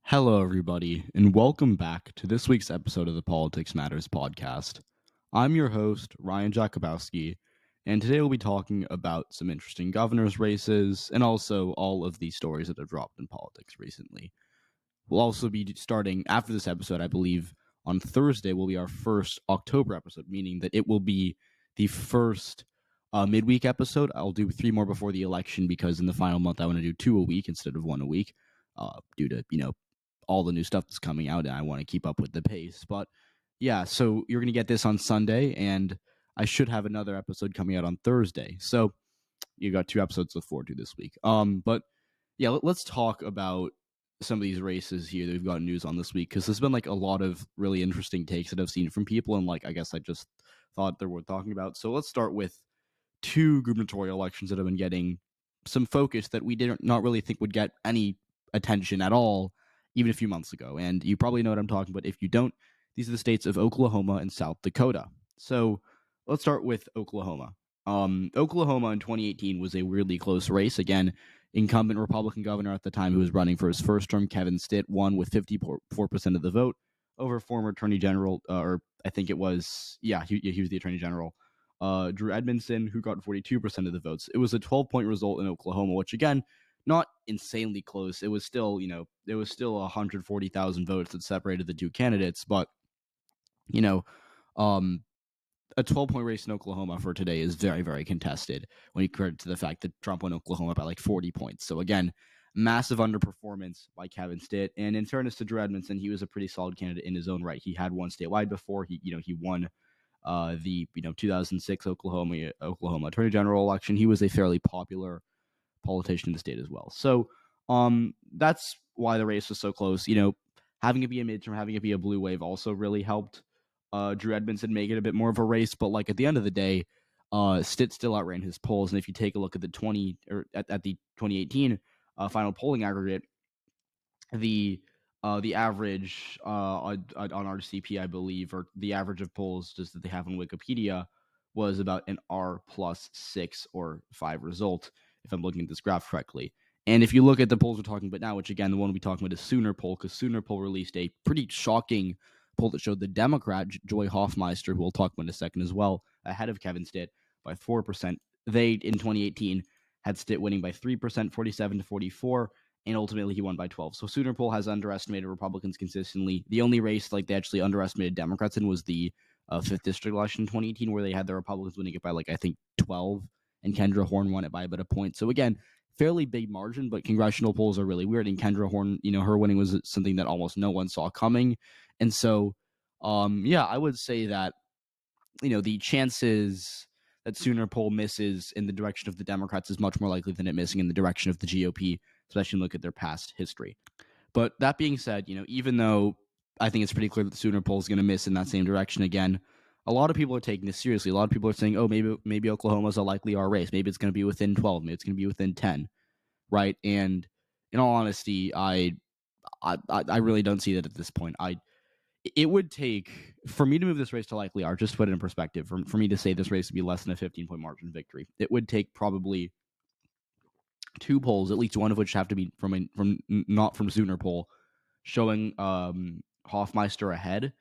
Hello, everybody, and welcome back to this week's episode of the Politics Matters podcast. I'm your host, Ryan Jakubowski, and today we'll be talking about some interesting governor's races and also all of the stories that have dropped in politics recently. We'll also be starting after this episode, I believe, on Thursday will be our first October episode, meaning that it will be the first midweek episode. I'll do 3 more before the election because in the final month I want to do 2 a week instead of 1 a week, due to all the new stuff that's coming out, and I want to keep up with the pace. But yeah, so you're going to get this on Sunday, and I should have another episode coming out on Thursday. So you got 2 episodes to look forward to this week. But yeah, let's talk about some of these races here that we've got news on this week, because there's been like a lot of really interesting takes that I've seen from people, and like I guess I just thought they're worth talking about. So let's start with 2 gubernatorial elections that have been getting some focus that we didn't not really think would get any attention at all even a few months ago. And you probably know what I'm talking about. If you don't, these are the states of Oklahoma and South Dakota. So let's start with Oklahoma. Oklahoma in 2018 was a weirdly close race. Again, incumbent Republican governor at the time who was running for his first term, Kevin Stitt, won with 54% of the vote over former Attorney General, or I think it was, he was the Attorney General, Drew Edmondson, who got 42% of the votes. It was a 12-point result in Oklahoma, which again, not insanely close. It was still, 140,000 votes that separated the 2 candidates, but um, a 12-point race in Oklahoma for today is very, very contested when you compare it to the fact that Trump won Oklahoma by like 40 points. So again, massive underperformance by Kevin Stitt. And in fairness to Drew Edmondson, he was a pretty solid candidate in his own right. He had won statewide before. He won the 2006 Oklahoma Attorney General election. He was a fairly popular politician in the state as well. So that's why the race was so close. Having it be a midterm, having it be a blue wave also really helped Drew Edmondson make it a bit more of a race. But like at the end of the day, Stitt still outran his polls. And if you take a look at the 2018 final polling aggregate, the average on RCP, I believe, or the average of polls just that they have on Wikipedia was about an R plus 6 or 5 result, if I'm looking at this graph correctly. And if you look at the polls we're talking about now, which again, the one we'll be talking about is Sooner poll, because Sooner poll released a pretty shocking poll that showed the Democrat, Joy Hoffmeister, who we'll talk about in a second as well, ahead of Kevin Stitt by 4%. They, in 2018, had Stitt winning by 3%, 47 to 44, and ultimately he won by 12. So Sooner poll has underestimated Republicans consistently. The only race like they actually underestimated Democrats in was the 5th district election in 2018, where they had the Republicans winning it by like I think 12, and Kendra Horn won it by about a point. So again, fairly big margin, but congressional polls are really weird. And Kendra Horn, her winning was something that almost no one saw coming. And so, I would say that the chances that Sooner poll misses in the direction of the Democrats is much more likely than it missing in the direction of the GOP, especially look at their past history. But that being said, even though I think it's pretty clear that the Sooner poll is going to miss in that same direction again, a lot of people are taking this seriously. A lot of people are saying, oh, maybe Oklahoma's a likely R race. Maybe it's going to be within 12. Maybe it's going to be within 10, right? And in all honesty, I really don't see that at this point. It would take, for me to move this race to likely R, just to put it in perspective, for me to say this race would be less than a 15-point margin victory, it would take probably 2 polls, at least one of which have to be from not from Sooner poll, showing Hoffmeister ahead,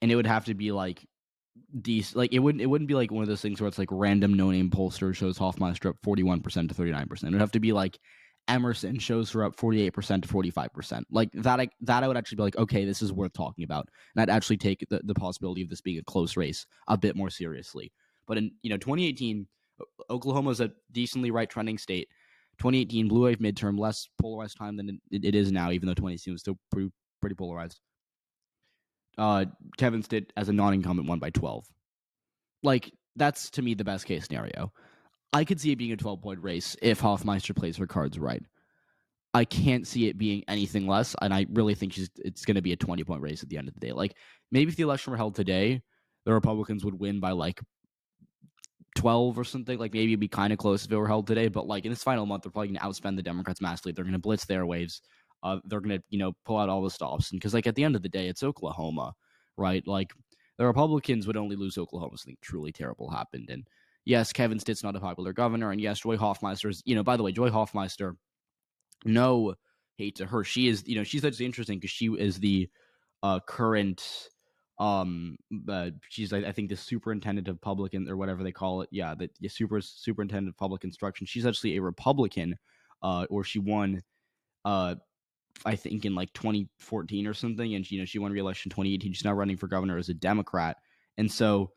and it would have to be like like it wouldn't be like one of those things where it's like random no-name pollster shows Hoffmeister up 41% to 39%. It would have to be like Emerson shows her up 48% to 45%. Like that I would actually be like, okay, this is worth talking about. And I'd actually take the possibility of this being a close race a bit more seriously. But in 2018, Oklahoma's a decently right trending state. 2018 blue wave midterm, less polarized time than it is now, even though 2018 was still pretty polarized. Kevin Stitt as a non-incumbent won by 12. Like, that's to me the best case scenario. I could see it being a 12-point race if Hoffmeister plays her cards right. I can't see it being anything less, and I really think it's going to be a 20-point race at the end of the day. Like, maybe if the election were held today, the Republicans would win by like 12 or something. Like, maybe it'd be kind of close if it were held today, but like in this final month, they're probably going to outspend the Democrats massively. They're going to blitz their waves. They're going to pull out all the stops, and because like at the end of the day, it's Oklahoma, right? Like the Republicans would only lose Oklahoma if something truly terrible happened. And yes, Kevin Stitt's not a popular governor, and yes, Joy Hoffmeister is, by the way, Joy Hoffmeister, no hate to her. She is, she's actually interesting because she is the current she's I think the superintendent of public or whatever they call it. Yeah, the superintendent of public instruction. She's actually a Republican, or she won I think in like 2014 or something, and she won re-election 2018. She's now running for governor as a Democrat, and so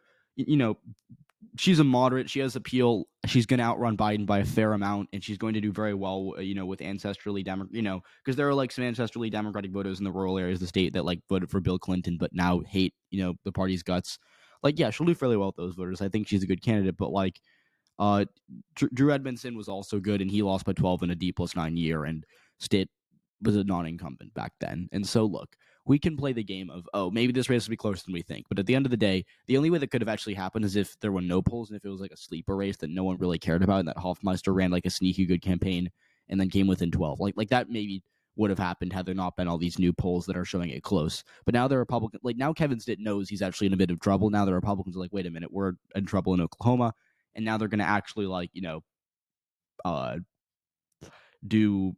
she's a moderate. She has appeal. She's going to outrun Biden by a fair amount, and she's going to do very well, with ancestrally Democrat, because there are like some ancestrally Democratic voters in the rural areas of the state that like voted for Bill Clinton, but now hate, the party's guts. Like, yeah, she'll do fairly well with those voters. I think she's a good candidate, but like, Drew Edmondson was also good, and he lost by 12 in a D+9 year, and Stitt was a non-incumbent back then. And so, look, we can play the game of, maybe this race will be closer than we think. But at the end of the day, the only way that could have actually happened is if there were no polls and if it was like a sleeper race that no one really cared about and that Hoffmeister ran like a sneaky good campaign and then came within 12. Like that maybe would have happened had there not been all these new polls that are showing it close. But now the Republicans, like now Kevin Stitt knows he's actually in a bit of trouble. Now the Republicans are like, wait a minute, we're in trouble in Oklahoma. And now they're going to actually do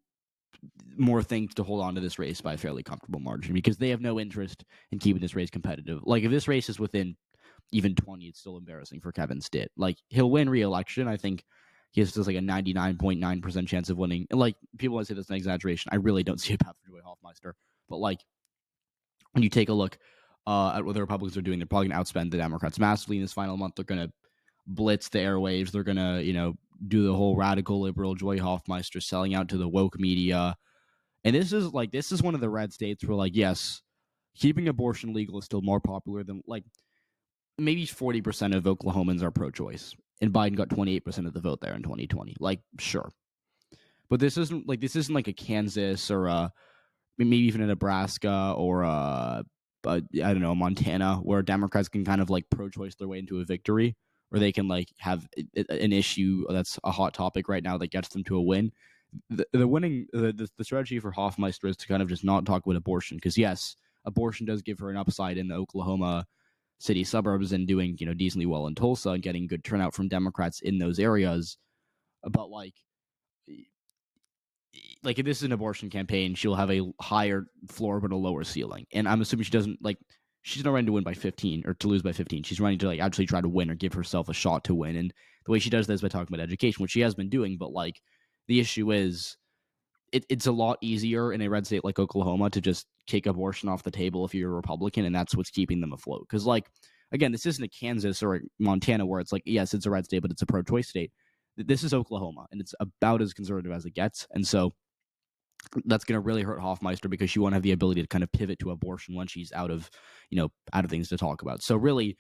more things to hold on to this race by a fairly comfortable margin because they have no interest in keeping this race competitive. Like if this race is within even 20, it's still embarrassing for Kevin Stitt. Like he'll win re-election. I think he has just like a 99.9% chance of winning. And like people want to say that's an exaggeration. I really don't see a path for Joy Hoffmeister. But like when you take a look at what the Republicans are doing, they're probably going to outspend the Democrats massively in this final month. They're going to blitz the airwaves. They're going to, do the whole radical liberal Joy Hoffmeister selling out to the woke media. And this is one of the red states where, like, yes, keeping abortion legal is still more popular than, like, maybe 40% of Oklahomans are pro-choice. And Biden got 28% of the vote there in 2020. Like, sure. But this isn't like a Kansas or maybe even a Nebraska or I don't know, Montana, where Democrats can kind of like pro-choice their way into a victory, or they can like have an issue that's a hot topic right now that gets them to a win. The strategy for Hoffmeister is to kind of just not talk about abortion because yes, abortion does give her an upside in the Oklahoma city suburbs and doing decently well in Tulsa and getting good turnout from Democrats in those areas. But like if this is an abortion campaign, she'll have a higher floor but a lower ceiling. And I'm assuming she's not running to win by 15 or to lose by 15. She's running to like actually try to win or give herself a shot to win. And the way she does that is by talking about education, which she has been doing. But like the issue is it's a lot easier in a red state like Oklahoma to just kick abortion off the table if you're a Republican, and that's what's keeping them afloat. Because like, again, this isn't a Kansas or a Montana where it's like, yes, it's a red state, but it's a pro-choice state. This is Oklahoma, and it's about as conservative as it gets. And so that's going to really hurt Hoffmeister because she won't have the ability to kind of pivot to abortion when she's out of things to talk about. So really,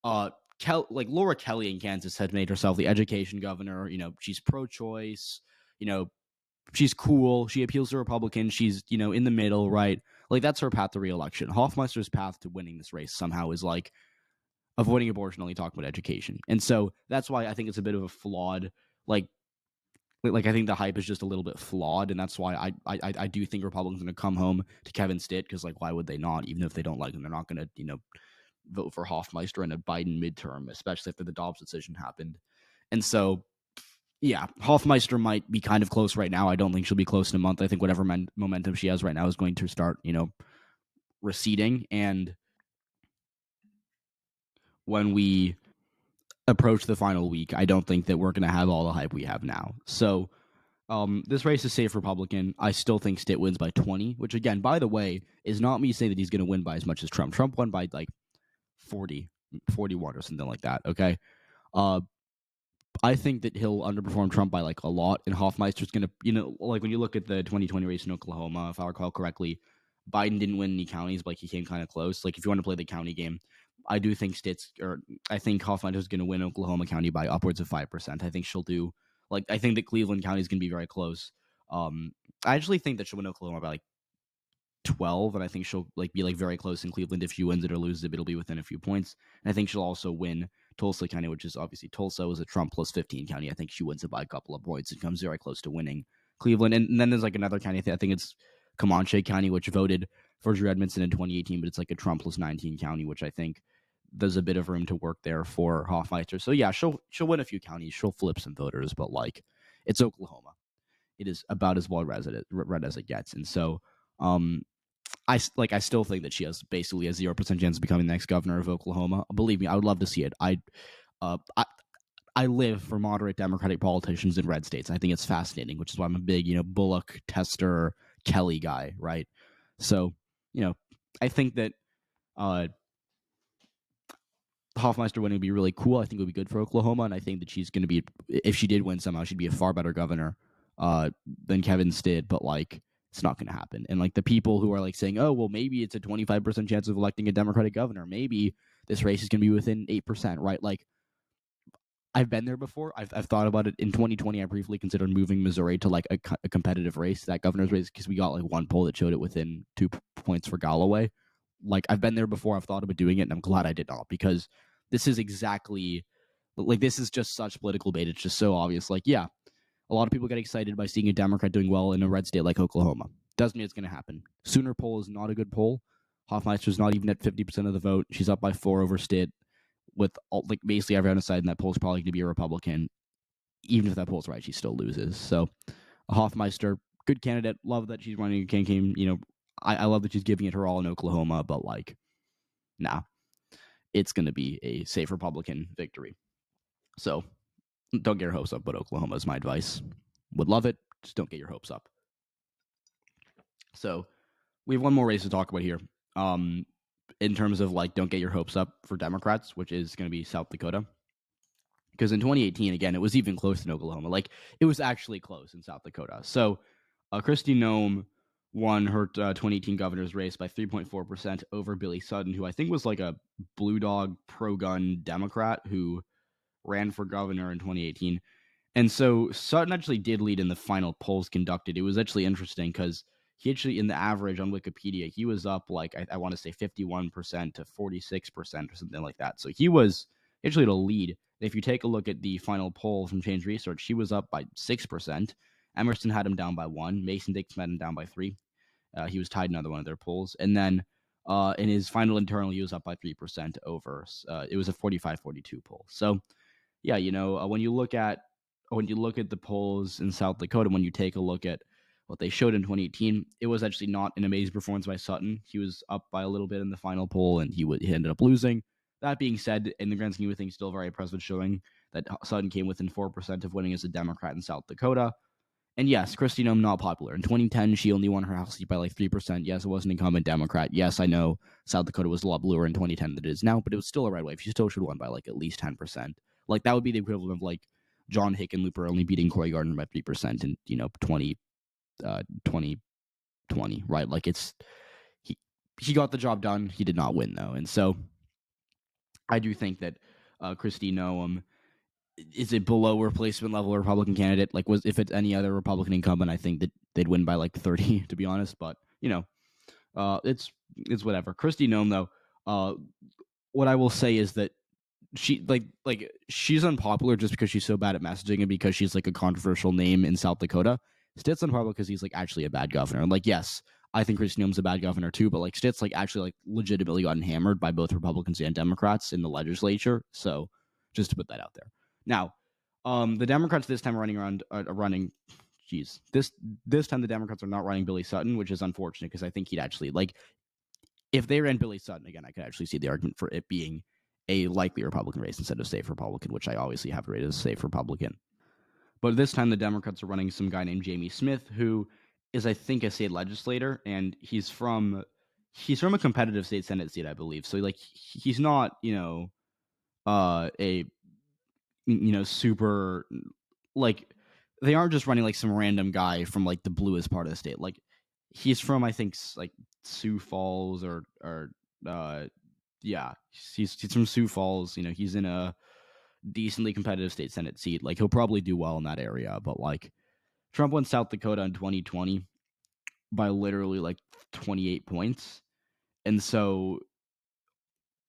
Laura Kelly in Kansas had made herself the education governor. She's pro-choice. She's cool. She appeals to Republicans. She's in the middle, right? Like that's her path to re-election. Hoffmeister's path to winning this race somehow is like avoiding abortion, only talking about education. And so that's why I think it's a bit of a flawed like I think the hype is just a little bit flawed, and that's why I do think Republicans are going to come home to Kevin Stitt because like why would they not? Even if they don't like him, they're not going to vote for Hoffmeister in a Biden midterm, especially after the Dobbs decision happened. And so yeah, Hoffmeister might be kind of close right now. I don't think she'll be close in a month. I think whatever momentum she has right now is going to start receding, and when we approach the final week, I don't think that we're going to have all the hype we have now. So this race is safe Republican. I still think Stitt wins by 20, which again, by the way, is not me saying that he's going to win by as much as Trump. Trump won by like 41 or something like that. Okay. I think that he'll underperform Trump by like a lot, and Hoffmeister's going to, like when you look at the 2020 race in Oklahoma, if I recall correctly, Biden didn't win any counties, but like he came kind of close. Like if you want to play the county game, I do think I think Hoffmeister's going to win Oklahoma County by upwards of 5%. I think she'll do, like, I think that Cleveland County is going to be very close. I actually think that she'll win Oklahoma by like 12, and I think she'll like be like very close in Cleveland. If she wins it or loses it, it'll be within a few points. And I think she'll also win Tulsa County, which is obviously Tulsa was a Trump plus 15 county. I think she wins it by a couple of points and comes very close to winning Cleveland. And then there's like another county, I think it's Comanche County, which voted for Drew Edmondson in 2018, but it's like a Trump plus 19 county, which I think there's a bit of room to work there for Hoffmeister. So yeah, she'll win a few counties. She'll flip some voters, but like it's Oklahoma. it is about as well read as it gets. And so, I still think that she has basically a 0% chance of becoming the next governor of Oklahoma. Believe me, I would love to see it. I live for moderate Democratic politicians in red states. I think it's fascinating, which is why I'm a big, Bullock, Tester, Kelly guy, right? So, I think that Hoffmeister winning would be really cool. I think it would be good for Oklahoma, and I think that she's going to be, if she did win somehow, she'd be a far better governor than Kevin's did, but it's not going to happen. And the people who are saying, oh, well, maybe it's a 25% chance of electing a Democratic governor. Maybe this race is going to be within 8%, right? I've been there before. I've thought about it. In 2020, I briefly considered moving Missouri to a competitive race, that governor's race, because we got one poll that showed it within 2 points for Galloway. I've been there before. I've thought about doing it, and I'm glad I did not, because this is exactly this is just such political bait. It's just so obvious. Yeah, a lot of people get excited by seeing a Democrat doing well in a red state like Oklahoma. Doesn't mean it's going to happen. Sooner poll is not a good poll. Hoffmeister's not even at 50% of the vote. She's up by 4 over Stitt. With basically everyone aside in that poll is probably going to be a Republican. Even if that poll's right, she still loses. So Hoffmeister, good candidate. Love that she's running a campaign. I love that she's giving it her all in Oklahoma, but nah, it's going to be a safe Republican victory. So don't get your hopes up, but Oklahoma is my advice. Would love it. Just don't get your hopes up. So we have one more race to talk about here. In terms of don't get your hopes up for Democrats, which is going to be South Dakota. Because in 2018, again, it was even close in Oklahoma. It was actually close in South Dakota. So Kristi Noem won her 2018 governor's race by 3.4% over Billy Sutton, who I think was a blue dog pro-gun Democrat who ran for governor in 2018. And so Sutton actually did lead in the final polls conducted. It was actually interesting because he actually, in the average on Wikipedia, he was up I want to say 51% to 46% or something like that. So he was actually to lead. If you take a look at the final poll from Change Research, he was up by 6%. Emerson had him down by 1. Mason-Dixon had him down by 3. He was tied in another one of their polls. And then in his final internal, he was up by 3% over. It was a 45-42 poll. So, yeah, when you look at the polls in South Dakota, when you take a look at what they showed in 2018, it was actually not an amazing performance by Sutton. He was up by a little bit in the final poll, and he ended up losing. That being said, in the grand scheme of things, still very impressive showing that Sutton came within 4% of winning as a Democrat in South Dakota. And yes, Kristi Noem not popular. In 2010, she only won her House seat by 3%. Yes, it was an incumbent Democrat. Yes, I know South Dakota was a lot bluer in 2010 than it is now, but it was still a red wave. She still should have won by at least 10%. That would be the equivalent of John Hickenlooper only beating Cory Gardner by 3% in 2020, right? He got the job done. He did not win though, and so I do think that Kristi Noem is a below replacement level Republican candidate. If it's any other Republican incumbent, I think that they'd win by 30, to be honest. But it's whatever. Kristi Noem though, what I will say is that she she's unpopular just because she's so bad at messaging and because she's a controversial name in South Dakota. Stitt's unpopular because he's actually a bad governor. And yes, I think Kristi Noem's a bad governor too, but Stitt's actually legitimately gotten hammered by both Republicans and Democrats in the legislature. So just to put that out there. Now, the Democrats this time this time the Democrats are not running Billy Sutton, which is unfortunate because I think he'd actually if they ran Billy Sutton again, I could actually see the argument for it being a likely Republican race instead of safe Republican, which I obviously have rated as safe Republican. But this time the Democrats are running some guy named Jamie Smith, who is, I think, a state legislator, and he's from a competitive state Senate seat, I believe. So he's not, a super they aren't just running some random guy from the bluest part of the state. He's from, I think, Sioux Falls or yeah, he's from Sioux Falls. He's in a decently competitive state Senate seat. He'll probably do well in that area. But Trump won South Dakota in 2020 by literally 28 points. And so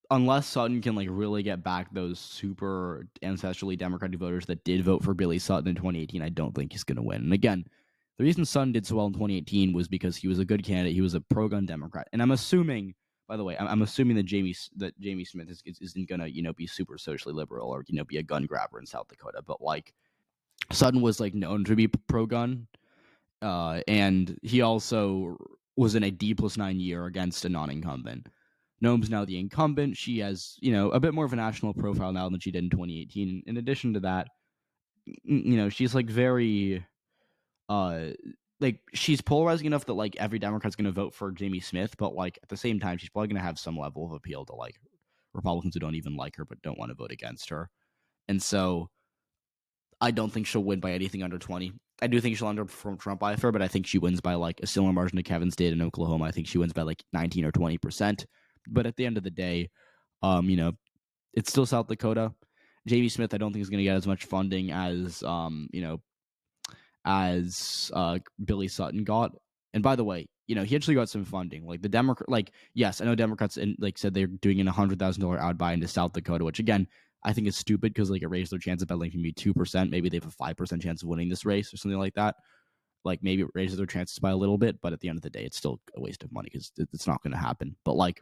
unless Sutton can really get back those super ancestrally Democratic voters that did vote for Billy Sutton in 2018, I don't think he's going to win. And again, the reason Sutton did so well in 2018 was because he was a good candidate. He was a pro-gun Democrat. And I'm assuming, by the way, I'm assuming that Jamie Smith isn't going to, be super socially liberal or, be a gun grabber in South Dakota. But Sutton was known to be pro-gun. and he also was in a D+9 year against a non-incumbent. Noem's now the incumbent. She has, a bit more of a national profile now than she did in 2018. In addition to that, she's like very, she's polarizing enough that like every Democrat's going to vote for Jamie Smith, but like at the same time, she's probably going to have some level of appeal to like Republicans who don't even like her but don't want to vote against her. And so I don't think she'll win by anything under 20. I do think she'll underperform Trump by a fair, but I think she wins by like a similar margin to Kevin's did in Oklahoma. I think she wins by like 19 or 20%. But at the end of the day, it's still South Dakota. Jamie Smith, I don't think is going to get as much funding as Billy Sutton got. And by the way, he actually got some funding. Like the Democrat, yes, I know Democrats said they're doing an $100,000 outbuy into South Dakota, which again I think is stupid because like it raised their chance of like maybe 2%. Maybe they have a 5% chance of winning this race or something like that. Like maybe it raises their chances by a little bit, but at the end of the day, it's still a waste of money because it's not going to happen. But like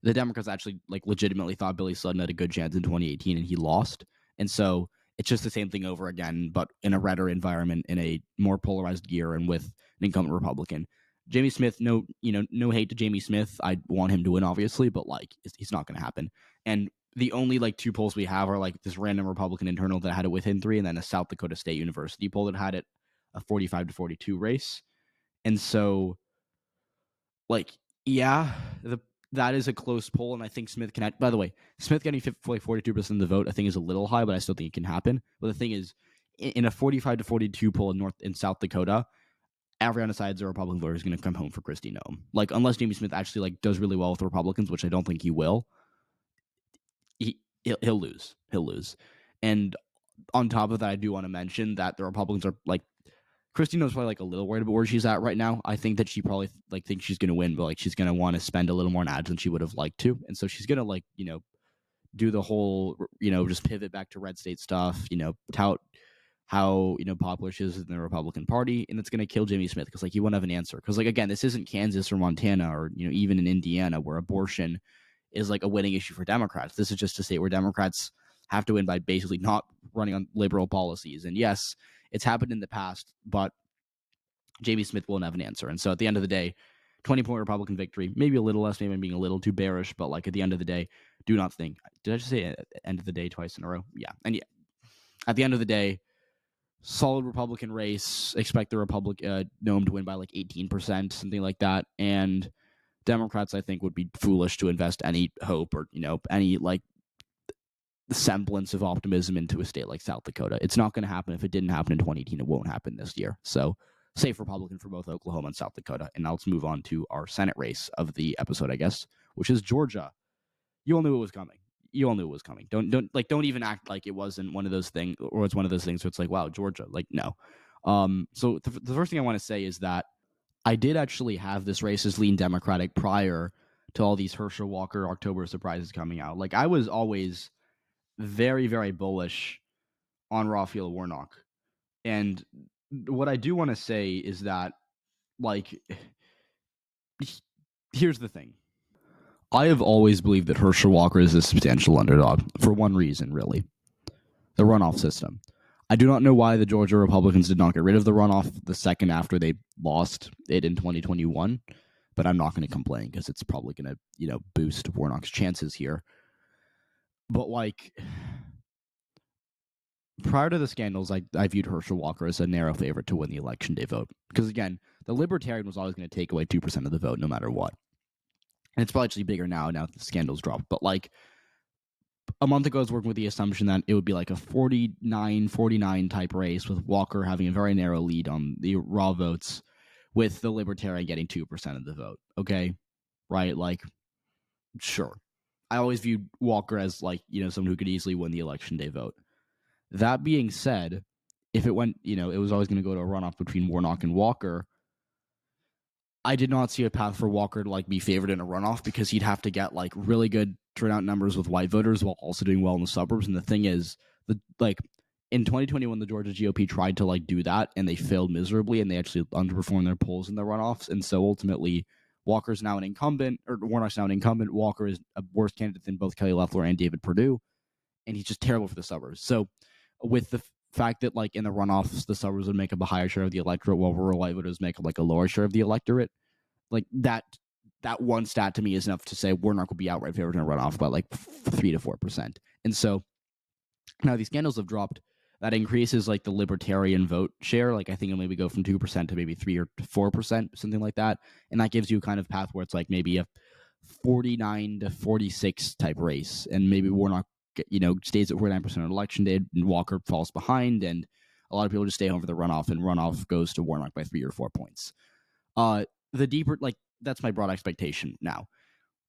the Democrats actually like legitimately thought Billy Sutton had a good chance in 2018 and he lost, and so it's just the same thing over again, but in a redder environment, in a more polarized year, and with an incumbent Republican. Jamie Smith, no hate to Jamie Smith. I want him to win, obviously, but like it's not going to happen. And the only like two polls we have are like this random Republican internal that had it within 3, and then a South Dakota State University poll that had it a 45-42 race. And so, like, yeah, that is a close poll, and I think Smith can. By the way, Smith getting 42% of the vote, I think, is a little high, but I still think it can happen. But the thing is, in a 45-42 poll in South Dakota, every undecided Republican voter is going to come home for Kristi Noem. Like, unless Jamie Smith actually like does really well with the Republicans, which I don't think he will, he'll lose. He'll lose. And on top of that, I do want to mention that the Republicans are like, Kristi Noem's probably like a little worried about where she's at right now. I think that she probably like thinks she's going to win, but like she's going to want to spend a little more on ads than she would have liked to, and so she's going to like do the whole just pivot back to red state stuff, tout how popular she is in the Republican Party, and it's going to kill Jamie Smith because like he won't have an answer. Because like again, this isn't Kansas or Montana or even in Indiana where abortion is like a winning issue for Democrats. This is just a state where Democrats have to win by basically not running on liberal policies. And yes, it's happened in the past, but Jamie Smith won't have an answer. And so at the end of the day, 20-point Republican victory, maybe a little less, maybe I'm being a little too bearish, but like at the end of the day, do not think. Did I just say end of the day twice in a row? Yeah. And yeah, at the end of the day, solid Republican race. Expect the Noem to win by like 18%, something like that. And Democrats, I think, would be foolish to invest any hope or any like semblance of optimism into a state like South Dakota. It's not going to happen. If it didn't happen in 2018, it won't happen this year. So safe Republican for both Oklahoma and South Dakota. And now let's move on to our Senate race of the episode, I guess, which is Georgia. You all knew it was coming. Don't even act like it wasn't one of those things, or it's one of those things where it's like, wow, Georgia. Like, no. So the first thing I want to say is that I did actually have this race as lean Democratic prior to all these Herschel Walker October surprises coming out. Like, I was always very, very bullish on Raphael Warnock. And what I do want to say is that, like, here's the thing. I have always believed that Herschel Walker is a substantial underdog for one reason, really. The runoff system. I do not know why the Georgia Republicans did not get rid of the runoff the second after they lost it in 2021, but I'm not going to complain because it's probably going to, boost Warnock's chances here. But like, prior to the scandals, I viewed Herschel Walker as a narrow favorite to win the election day vote. Because again, the Libertarian was always going to take away 2% of the vote no matter what. And it's probably actually bigger now that the scandals dropped. But like, a month ago, I was working with the assumption that it would be like a 49-49 type race with Walker having a very narrow lead on the raw votes, with the Libertarian getting 2% of the vote. Okay? Right? Like, sure. I always viewed Walker as like, someone who could easily win the election day vote. That being said, if it went, it was always going to go to a runoff between Warnock and Walker. I did not see a path for Walker to like be favored in a runoff because he'd have to get like really good turnout numbers with white voters while also doing well in the suburbs. And the thing is, in 2021, the Georgia GOP tried to like do that and they failed miserably, and they actually underperformed their polls in the runoffs. And so ultimately, Walker's now an incumbent, or Warnock's now an incumbent. Walker is a worse candidate than both Kelly Loeffler and David Perdue, and he's just terrible for the suburbs. So with the fact that like in the runoffs the suburbs would make up a higher share of the electorate while rural white voters make up like a lower share of the electorate, like that one stat to me is enough to say Warnock will be outright favored in a runoff by like 3 to 4%. And so now these scandals have dropped. That increases like the libertarian vote share. Like I think it'll maybe go from 2% to maybe 3 or 4%, something like that. And that gives you a kind of path where it's like maybe a 49 to 46 type race. And maybe Warnock, stays at 49% on election day and Walker falls behind. And a lot of people just stay home for the runoff, and runoff goes to Warnock by 3 or 4 points. The deeper, like, that's my broad expectation now.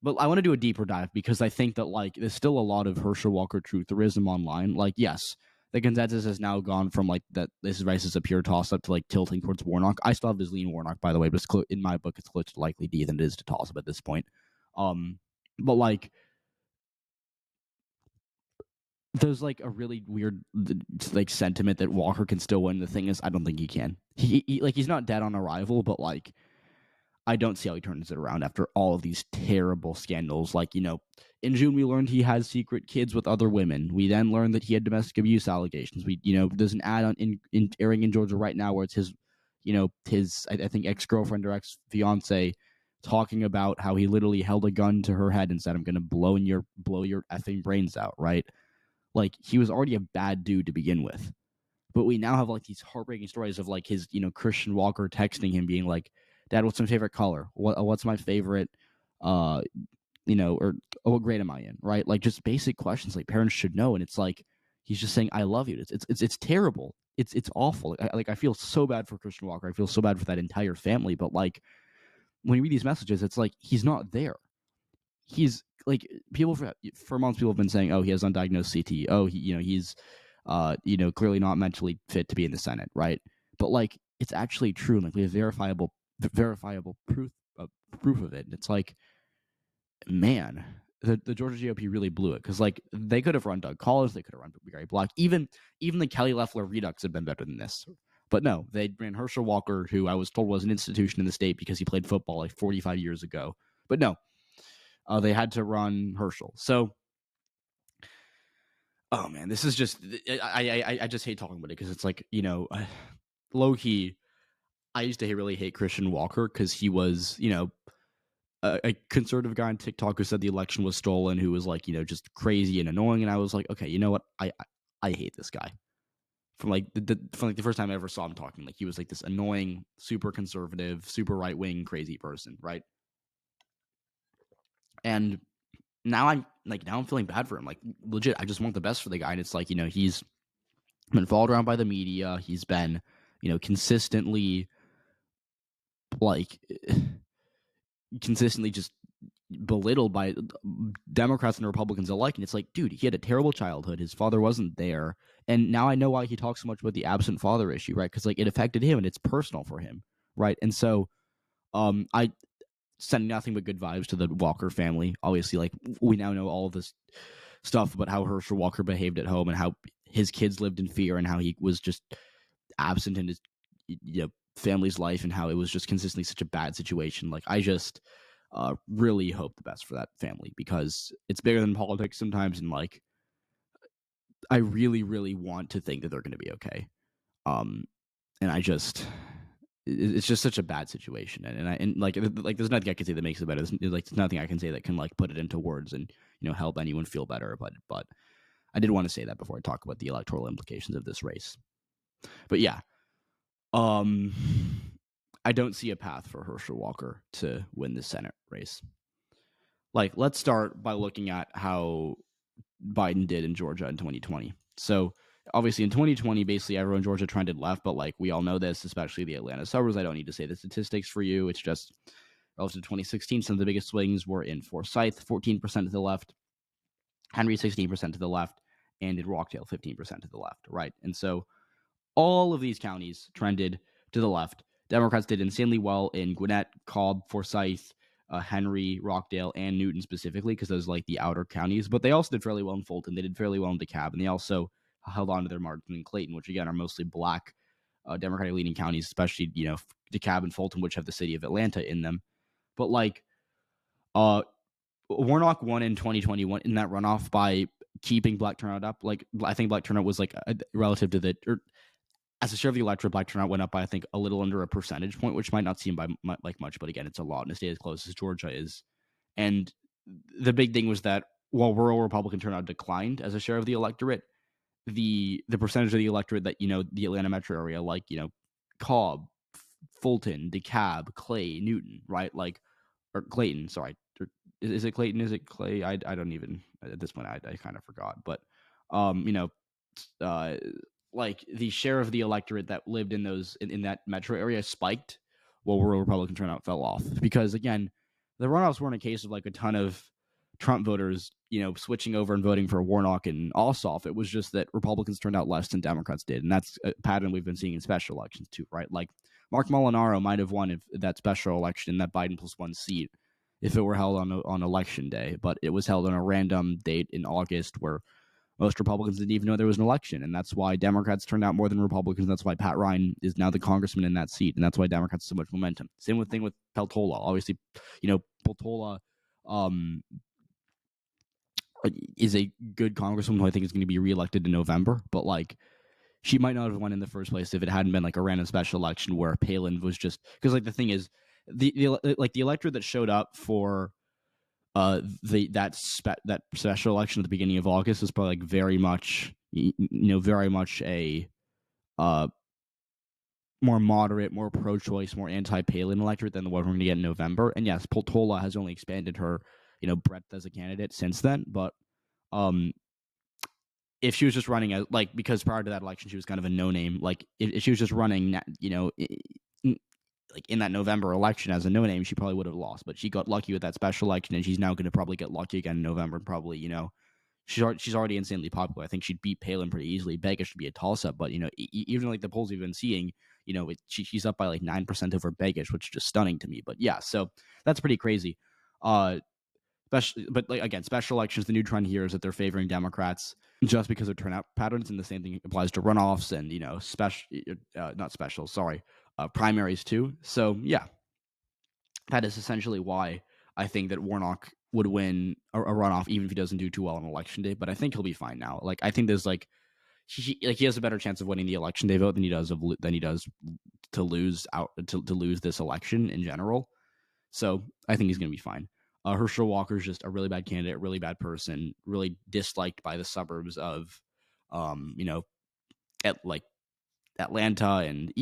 But I want to do a deeper dive because I think that like there's still a lot of Herschel Walker trutherism online. Like, yes, the consensus has now gone from like that this race is a pure toss up to like tilting towards Warnock. I still have this lean Warnock, by the way, but in my book it's close to likely D than it is to toss up at this point. But like there's like a really weird like sentiment that Walker can still win. The thing is, I don't think he can. He's not dead on arrival, but like I don't see how he turns it around after all of these terrible scandals. Like, in June, we learned he had secret kids with other women. We then learned that he had domestic abuse allegations. There's an ad on in airing in Georgia right now where it's his I think ex-girlfriend or ex-fiance talking about how he literally held a gun to her head and said, "I'm going to blow your effing brains out," right? Like, he was already a bad dude to begin with. But we now have like these heartbreaking stories of like his, Christian Walker texting him being like, "Dad, what's my favorite color? What's my favorite, or what grade am I in?" Right? Like just basic questions like parents should know. And it's like he's just saying, "I love you." It's terrible. It's awful. I feel so bad for Christian Walker. I feel so bad for that entire family. But like when you read these messages, it's like he's not there. He's like people for months. People have been saying, "Oh, he has undiagnosed CT. Oh, he's clearly not mentally fit to be in the Senate." Right? But like it's actually true. Like we have verifiable proof of it. And it's like, man, the Georgia GOP really blew it because like they could have run Doug Collins, they could have run Gary Block, even the Kelly Loeffler Redux had been better than this. But no, they ran Herschel Walker, who I was told was an institution in the state because he played football like 45 years ago. But no, they had to run Herschel. So, oh man, this is just I just hate talking about it because it's like low key. I used to really hate Christian Walker because he was a conservative guy on TikTok who said the election was stolen, who was like just crazy and annoying, and I was like, okay, you know what, I hate this guy. From the first time I ever saw him talking, like he was like this annoying, super conservative, super right wing, crazy person, right? And now I'm feeling bad for him. Like legit, I just want the best for the guy. And it's like he's been followed around by the media. He's been consistently just belittled by Democrats and Republicans alike. And it's like, dude, he had a terrible childhood. His father wasn't there. And now I know why he talks so much about the absent father issue, right? Because like it affected him and it's personal for him, right? And so I send nothing but good vibes to the Walker family. Obviously, like we now know all of this stuff about how Herschel Walker behaved at home and how his kids lived in fear and how he was just absent in his family's life and how it was just consistently such a bad situation. Like I just really hope the best for that family because it's bigger than politics sometimes, and like I really, really want to think that they're going to be okay. And it's just such a bad situation, and there's nothing I can say that makes it better. There's nothing I can say that can like put it into words and help anyone feel better. But I did want to say that before I talk about the electoral implications of this race. But yeah, I don't see a path for Herschel Walker to win the Senate race. Like, let's start by looking at how Biden did in Georgia in 2020. So obviously in 2020, basically everyone in Georgia trended left, but like we all know this, especially the Atlanta suburbs. I don't need to say the statistics for you. It's just relative to 2016, some of the biggest swings were in Forsyth, 14% to the left, Henry, 16% to the left, and in Rockdale, 15% to the left, right? And so all of these counties trended to the left. Democrats did insanely well in Gwinnett, Cobb, Forsyth, Henry, Rockdale, and Newton specifically, because those are like the outer counties. But they also did fairly well in Fulton. They did fairly well in DeKalb, and they also held on to their margin in Clayton, which again are mostly black Democratic leaning counties, especially DeKalb and Fulton, which have the city of Atlanta in them. But like Warnock won in 2021 in that runoff by keeping black turnout up. Like, I think black turnout was like relative to the, or as a share of the electorate, black turnout went up by, I think, a little under a percentage point, which might not seem by like much, but again, it's a lot in a state as close as Georgia is. And the big thing was that while rural Republican turnout declined as a share of the electorate, the percentage of the electorate that, the Atlanta metro area, like, Cobb, Fulton, DeKalb, Clay, Newton, right? Like, or Clayton, sorry. Is it Clayton? Is it Clay? I don't even, at this point, I kind of forgot. But, like, the share of the electorate that lived in those in that metro area spiked while rural Republican turnout fell off. Because, again, the runoffs weren't a case of like a ton of Trump voters, switching over and voting for Warnock and Ossoff. It was just that Republicans turned out less than Democrats did. And that's a pattern we've been seeing in special elections too, right? Like, Mark Molinaro might have won if that special election, that Biden +1 seat, if it were held on election day. But it was held on a random date in August where most Republicans didn't even know there was an election. And that's why Democrats turned out more than Republicans. That's why Pat Ryan is now the congressman in that seat. And that's why Democrats have so much momentum. Same thing with Peltola. Obviously, Peltola is a good congresswoman who I think is going to be reelected in November. But, like, she might not have won in the first place if it hadn't been like a random special election where Palin was just, because, like, the thing is, the electorate that showed up for that special election at the beginning of August is probably like very much a more moderate, more pro-choice, more anti-Palin electorate than the one we're going to get in November. And yes, Peltola has only expanded her breadth as a candidate since then, but if she was just running as, like, because prior to that election she was kind of a no-name, like, if she was just running, like in that November election as a no-name, she probably would have lost. But she got lucky with that special election, and she's now going to probably get lucky again in November. And probably, she's already insanely popular. I think she'd beat Palin pretty easily. Begich should be a toss-up, but even like the polls we've been seeing, she's up by like 9% over Begich, which is just stunning to me. But yeah, so that's pretty crazy. But like, again, special elections, the new trend here is that they're favoring Democrats just because of turnout patterns, and the same thing applies to runoffs and primaries too. So yeah, that is essentially why I think that Warnock would win a runoff even if he doesn't do too well on election day. But I think he'll be fine now. Like, I think there's like he has a better chance of winning the election day vote than he does to lose this election in general. So I think he's going to be fine. Herschel Walker is just a really bad candidate, really bad person, really disliked by the suburbs of, like Atlanta, and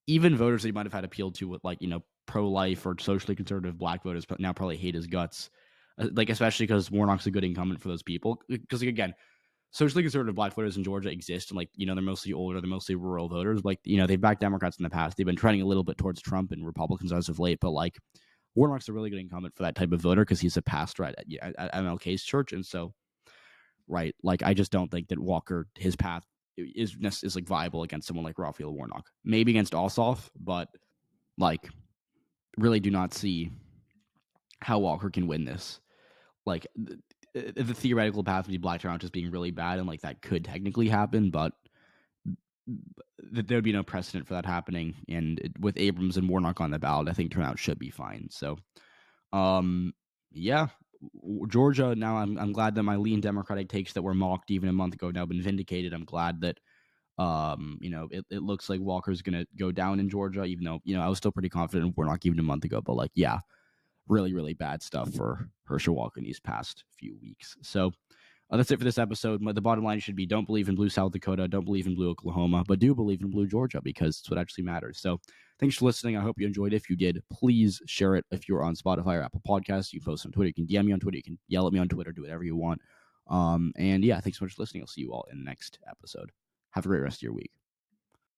even voters that he might have had appealed to with, like, pro-life or socially conservative black voters, but now probably hate his guts. Like, especially because Warnock's a good incumbent for those people. Because, like, again, socially conservative black voters in Georgia exist, and, like, they're mostly older, they're mostly rural voters. Like, they've backed Democrats in the past. They've been trending a little bit towards Trump and Republicans as of late, but, like, Warnock's a really good incumbent for that type of voter because he's a pastor at MLK's church. And so, right, like, I just don't think that Walker, his path is like viable against someone like Raphael Warnock. Maybe against Ossoff, but, like, really do not see how Walker can win this. Like, the theoretical path would be black turnout just being really bad, and, like, that could technically happen, but there would be no precedent for that happening. And with Abrams and Warnock on the ballot, I think turnout should be fine. So, yeah, Georgia. Now, I'm glad that my lean Democratic takes that were mocked even a month ago now been vindicated. I'm glad that it looks like Walker's gonna go down in Georgia, even though I was still pretty confident in Warnock even a month ago. But, like, yeah, really, really bad stuff for Herschel Walker in these past few weeks. So. That's it for this episode. The bottom line should be: don't believe in blue South Dakota, don't believe in blue Oklahoma, but do believe in blue Georgia, because it's what actually matters. So thanks for listening. I hope you enjoyed it. If you did, please share it. If you're on Spotify or Apple Podcasts, you can post on Twitter, you can DM me on Twitter, you can yell at me on Twitter, do whatever you want. And yeah, thanks so much for listening. I'll see you all in the next episode. Have a great rest of your week.